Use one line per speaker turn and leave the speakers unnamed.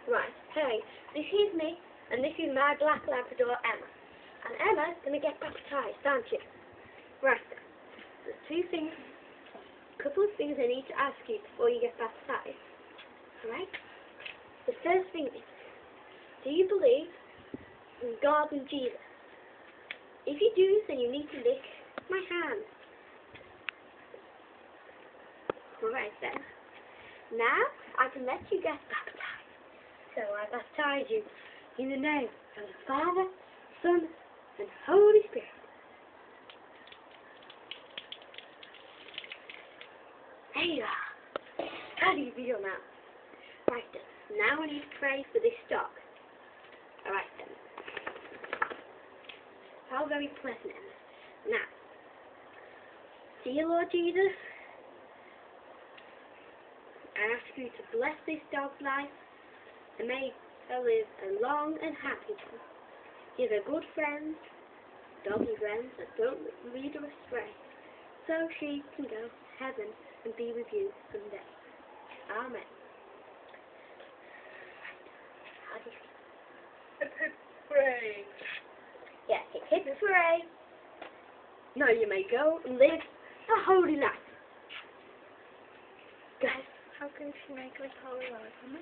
Right, hey, this is me, and this is my black Labrador, Emma. And Emma's going to get baptised, aren't you? Right then. There's a couple of things I need to ask you before you get baptised. Alright? The first thing is, do you believe in God and Jesus? If you do, then you need to lick my hand. Alright then. Now, I can let you get baptised. So I baptize you in the name of the Father, Son, and Holy Spirit. There you are. How do you feel now? Right then. Now I need to pray for this dog. Alright then. How very pleasant. Now, dear Lord Jesus, I ask you to bless this dog's life and may her live a long and happy one. Give her good friends, doggy friends that don't lead her astray, so she can go to heaven and be with you someday. Amen. How do you feel?
Hip hip hooray!
Yeah, hip hip hooray. Now you may go and live a holy life. Go.
How can she make like holy life?